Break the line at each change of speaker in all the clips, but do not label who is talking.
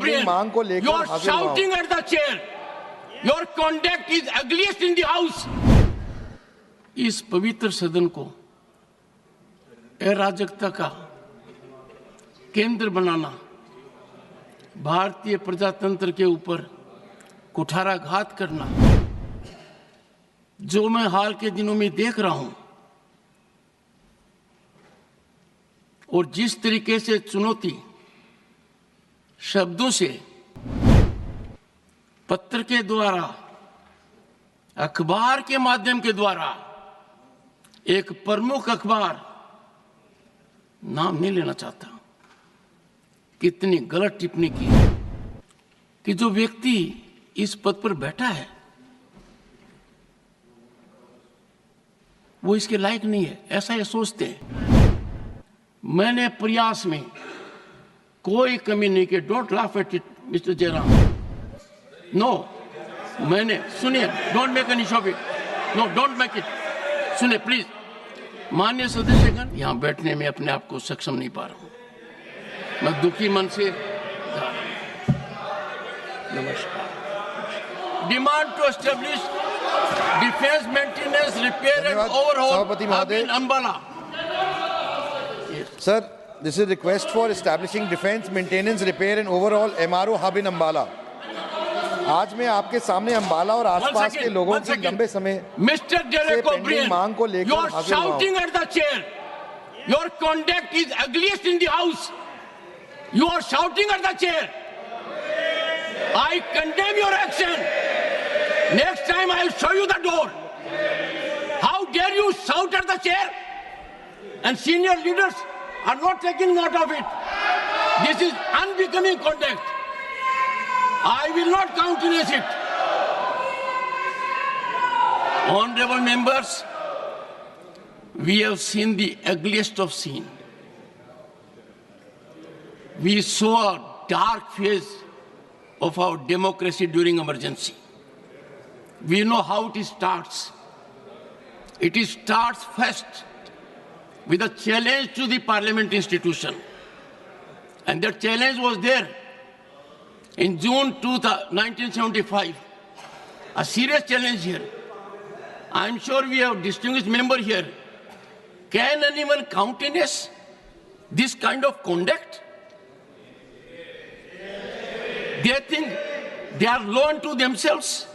brain.
मांग को लेकर
You are
हाजिर हुआ हूं।
shouting at the chair. Your conduct is ugliest in the house. इस पवित्र सदन को अराजकता का केंद्र बनाना, भारतीय प्रजातंत्र के ऊपर कुठाराघात करना, जो मैं हाल के दिनों में देख रहा हूं, और जिस तरीके से चुनौती शब्दों से, पत्र के द्वारा, अखबार के माध्यम के द्वारा, एक प्रमुख अखबार, नाम नहीं लेना चाहता, कितनी गलत टिप्पणी की कि जो व्यक्ति इस पद पर बैठा है वो इसके लायक नहीं है, ऐसा ये सोचते हैं। मैंने प्रयास में कोई कमी नहीं की। Don't laugh at it mister Jairam. No, मैंने, सुनिए, don't make any show off it. No, don't make it. सुनिए प्लीज। माननीय सदस्यगण, यहां बैठने में अपने आप को सक्षम नहीं पा रहा हूं। मैं दुखी मन से नमस्कार। Demand to establish defence maintenance repair and overhaul in Ambala.
Sir, this is request for establishing defense maintenance repair and overall MRO hub in Ambala. आज मैं आपके सामने अंबाला और आसपास के लोगों की लंबे समय
मिस्टर डेरेको
मांग को लेकर
you are shouting at the chair. Your conduct is ugliest in the house. You are shouting at the chair. I condemn your action. Next time I will show you the door. How dare you shout at the chair? And senior leaders are not taking note of it. This is unbecoming conduct. I will not countenance it. Honorable members, we have seen the ugliest of scene. We saw a dark phase of our democracy during emergency. We know how it starts. It starts first with a challenge to the parliament institution. And that challenge was there in June 1975. A serious challenge here. I'm sure we have distinguished member here. Can anyone countenance this kind of conduct? They think they are low unto themselves.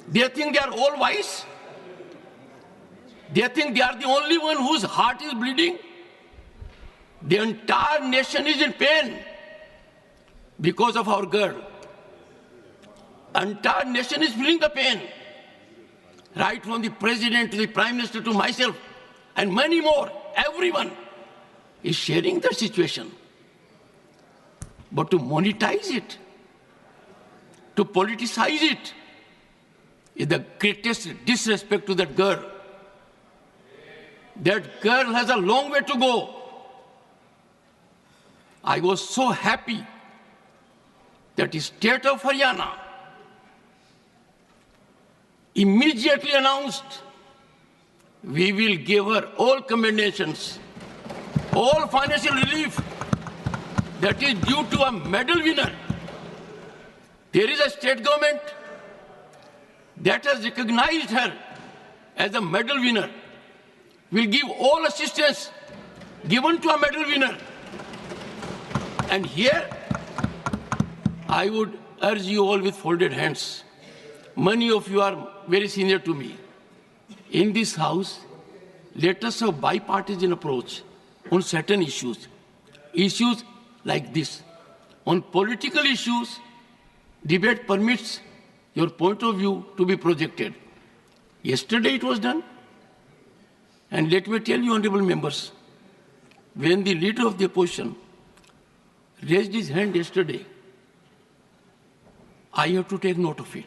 They think they are all wise. They think they are the only one whose heart is bleeding. The entire nation is in pain because of our girl. Entire nation is feeling the pain. Right from the president to the prime minister to myself and many more, everyone is sharing the situation. But to monetize it, to politicize it, is the greatest disrespect to that girl. That girl has a long way to go. I was so happy that the state of Haryana immediately announced we will give her all commendations, all financial relief that is due to a medal winner. There is a state government that has recognized her as a medal winner. Will give all assistance given to a medal winner. And here, I would urge you all with folded hands. Many of you are very senior to me. In this house, let us have bipartisan approach on certain issues. Issues like this. On political issues, debate permits your point of view to be projected. Yesterday it was done. And let me tell you, honorable members, when the leader of the opposition raised his hand yesterday, I have to take note of it.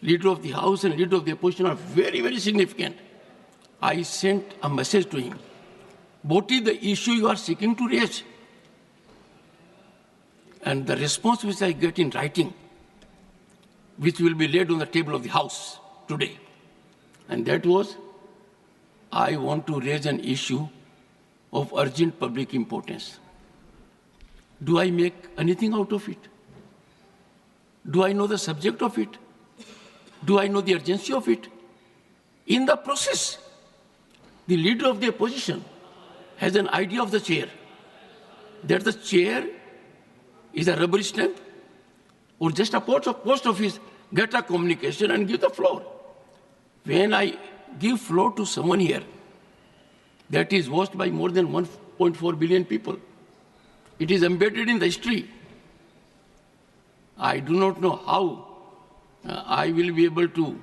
Leader of the House and leader of the opposition are very, very significant. I sent a message to him. What is the issue you are seeking to raise? And the response which I get in writing, which will be laid on the table of the House today, and that was, I want to raise an issue of urgent public importance. Do I make anything out of it? Do I know the subject of it? Do I know the urgency of it? In the process, the leader of the opposition has an idea of the chair, that the chair is a rubber stamp or just a post office, get a communication and give the floor. When I give floor to someone here that is watched by more than 1.4 billion people, it is embedded in the history. I do not know how I will be able to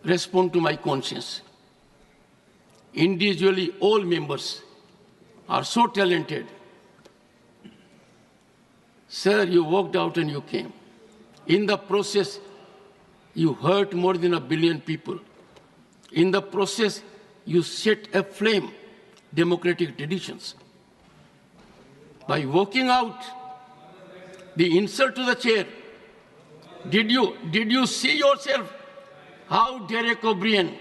respond to my conscience. Individually, all members are so talented. Sir, you walked out and you came. In the process, you hurt more than 1 billion people. In the process, you set aflame democratic traditions. By walking out, the insult to the chair, did you see yourself how Derek O'Brien,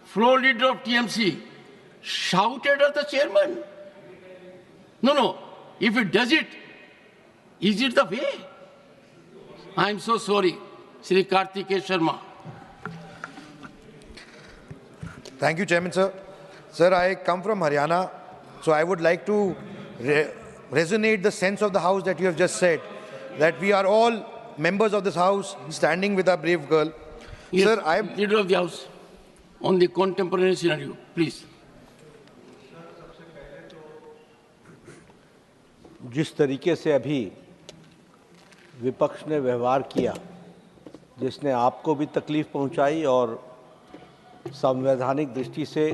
floor leader of TMC, shouted at the chairman? No. If it does it, is it the way? I am so sorry, Sri Kartikeya Sharma.
Thank you, Chairman, sir. Sir, I come from Haryana, so I would like to resonate the sense of the House that you have just said, that we are all members of this House standing with our brave girl.
Yes,
sir, I am
Leader of the House, on the contemporary scenario, please.
जिस तरीके से अभी विपक्ष ने व्यवहार किया, जिसने आपको भी तकलीफ पहुंचाई और संवैधानिक दृष्टि से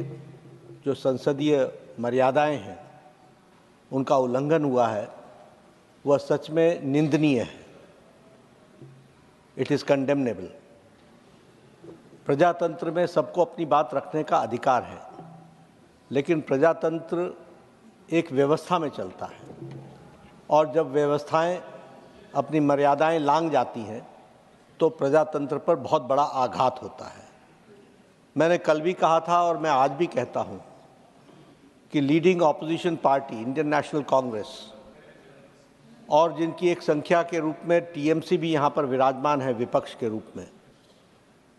जो संसदीय मर्यादाएं हैं उनका उल्लंघन हुआ है, वह सच में निंदनीय है। It is condemnable. प्रजातंत्र में सबको अपनी बात रखने का अधिकार है, लेकिन प्रजातंत्र एक व्यवस्था में चलता है और जब व्यवस्थाएं अपनी मर्यादाएं लांघ जाती हैं तो प्रजातंत्र पर बहुत बड़ा आघात होता है। मैंने कल भी कहा था और मैं आज भी कहता हूं कि leading opposition party Indian national Congress और जिनकी एक संख्या के रूप में टीएमसी भी यहाँ पर विराजमान है विपक्ष के रूप में,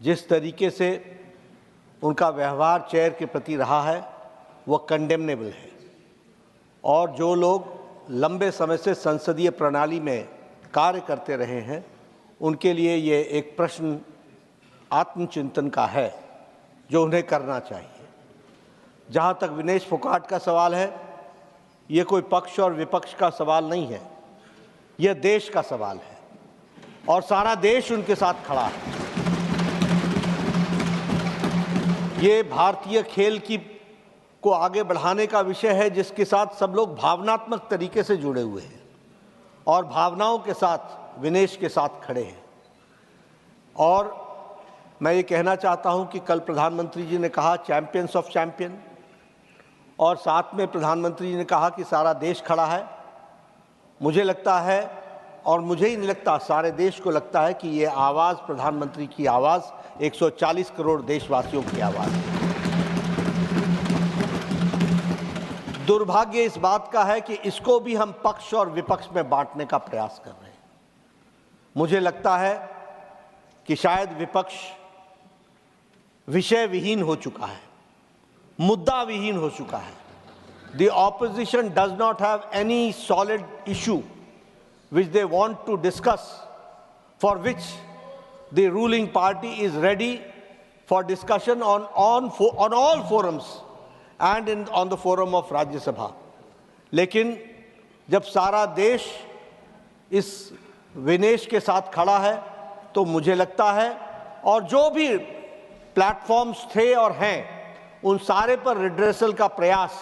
जिस तरीके से उनका व्यवहार चेयर के प्रति रहा है वह कंडेमनेबल है। और जो लोग लंबे समय से संसदीय प्रणाली में कार्य करते रहे हैं उनके लिए ये एक प्रश्न आत्मचिंतन का है जो उन्हें करना चाहिए। जहाँ तक विनेश फोगाट का सवाल है, ये कोई पक्ष और विपक्ष का सवाल नहीं है, यह देश का सवाल है और सारा देश उनके साथ खड़ा है। ये भारतीय खेल को आगे बढ़ाने का विषय है जिसके साथ सब लोग भावनात्मक तरीके से जुड़े हुए हैं और भावनाओं के साथ विनेश के साथ खड़े हैं। और मैं ये कहना चाहता हूं कि कल प्रधानमंत्री जी ने कहा चैंपियंस ऑफ चैंपियन, और साथ में प्रधानमंत्री जी ने कहा कि सारा देश खड़ा है। मुझे लगता है, और मुझे ही नहीं लगता, सारे देश को लगता है कि ये आवाज़ प्रधानमंत्री की आवाज़ 140 करोड़ देशवासियों की आवाज़ है। दुर्भाग्य इस बात का है कि इसको भी हम पक्ष और विपक्ष में बांटने का प्रयास कर रहे हैं। मुझे लगता है कि शायद विपक्ष विषय विहीन हो चुका है, मुद्दा विहीन हो चुका है। The opposition does not have any solid issue which they want to discuss, for which the ruling party is ready for discussion on all forums and on the forum of Rajya Sabha. लेकिन जब सारा देश इस विनेश के साथ खड़ा है तो मुझे लगता है, और जो भी प्लेटफॉर्म्स थे और हैं उन सारे पर रिड्रेसल का प्रयास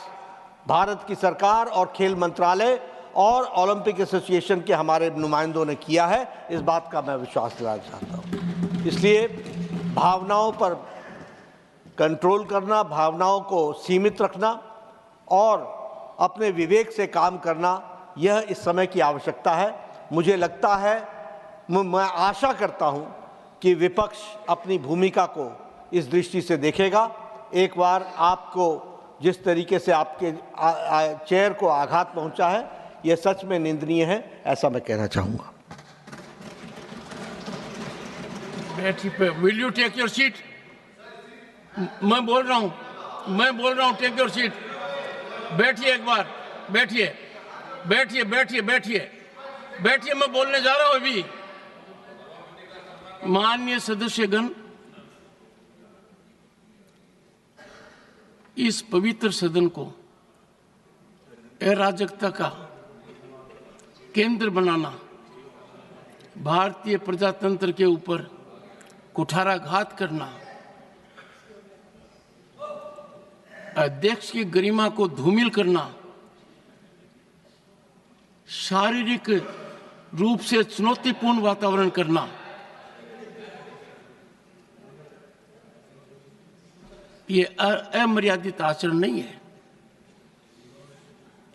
भारत की सरकार और खेल मंत्रालय और ओलंपिक एसोसिएशन के हमारे नुमाइंदों ने किया है। इस बात का मैं विश्वास दिलाना चाहता हूँ। इसलिए भावनाओं पर कंट्रोल करना, भावनाओं को सीमित रखना और अपने विवेक से काम करना, यह इस समय की आवश्यकता है। मुझे लगता है, मैं आशा करता हूं कि विपक्ष अपनी भूमिका को इस दृष्टि से देखेगा। एक बार आपको जिस तरीके से आपके चेयर को आघात पहुंचा है, यह सच में निंदनीय है, ऐसा मैं कहना चाहूँगा।
Will you take your seat? मैं बोल रहा हूँ, टेक योर सीट। बैठिए एक बार, बैठिए, मैं बोलने जा रहा हूँ अभी। माननीय सदस्यगण, इस पवित्र सदन को अराजकता का केंद्र बनाना, भारतीय प्रजातंत्र के ऊपर कुठाराघात करना, अध्यक्ष की गरिमा को धूमिल करना, शारीरिक रूप से चुनौतीपूर्ण वातावरण करना, ये अमर्यादित आचरण नहीं है।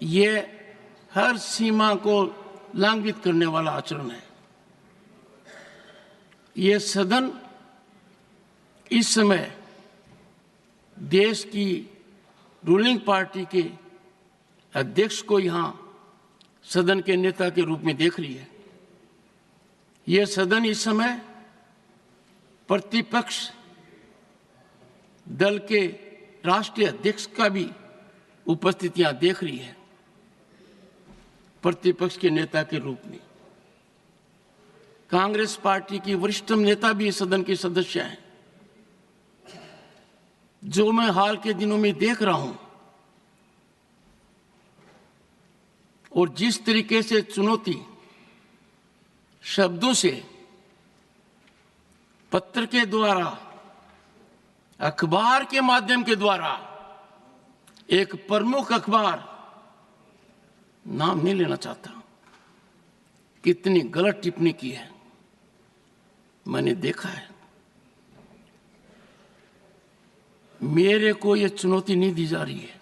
ये हर सीमा को लंघित करने वाला आचरण है। ये सदन इस समय देश की रूलिंग पार्टी के अध्यक्ष को यहां सदन के नेता के रूप में देख रही है। यह सदन इस समय प्रतिपक्ष दल के राष्ट्रीय अध्यक्ष का भी उपस्थितियां देख रही है, प्रतिपक्ष के नेता के रूप में। कांग्रेस पार्टी की वरिष्ठतम नेता भी सदन के सदस्य हैं। जो मैं हाल के दिनों में देख रहा हूं और जिस तरीके से चुनौती शब्दों से, पत्र के द्वारा, अखबार के माध्यम के द्वारा, एक प्रमुख अखबार, नाम नहीं लेना चाहता, कितनी गलत टिप्पणी की है, मैंने देखा है। मेरे को यह चुनौती नहीं दी जा रही है,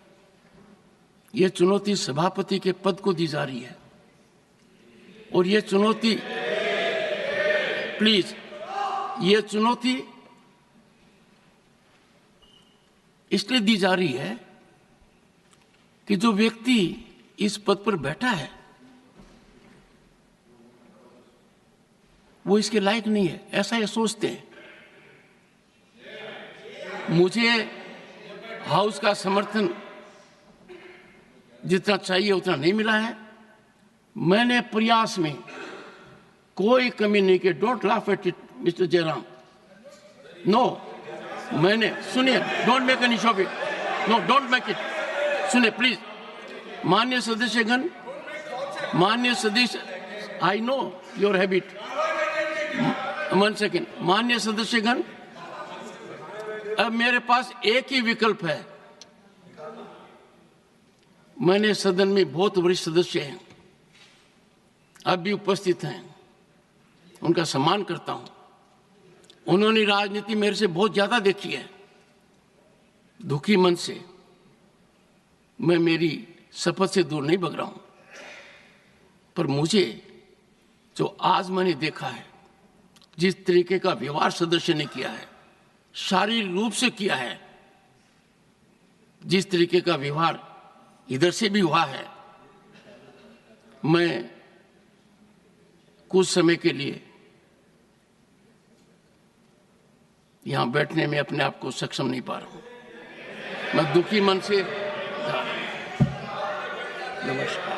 यह चुनौती सभापति के पद को दी जा रही है। और यह चुनौती, प्लीज, यह चुनौती इसलिए दी जा रही है कि जो व्यक्ति इस पद पर बैठा है वो इसके लायक नहीं है, ऐसा ये सोचते हैं। मुझे हाउस का समर्थन जितना चाहिए उतना नहीं मिला है। मैंने प्रयास में कोई कमी नहीं की। Don't laugh at it mister Jairam. No, मैंने, सुनिए, don't make an issue of it, no don't make it. सुनिए प्लीज, माननीय सदस्यगण, माननीय सदस्य, I know your habit, 1 second. माननीय सदस्यगण, अब मेरे पास एक ही विकल्प है। मैंने सदन में बहुत वरिष्ठ सदस्य हैं, अब भी उपस्थित हैं, उनका सम्मान करता हूं। उन्होंने राजनीति मेरे से बहुत ज्यादा देखी है। दुखी मन से मैं मेरी शपथ से दूर नहीं भग रहा हूं, पर मुझे जो आज मैंने देखा है, जिस तरीके का व्यवहार सदस्य ने किया है, शारीरिक रूप से किया है, जिस तरीके का व्यवहार इधर से भी हुआ है, मैं कुछ समय के लिए यहां बैठने में अपने आप को सक्षम नहीं पा रहा हूं। मैं दुखी मन से, नमस्कार।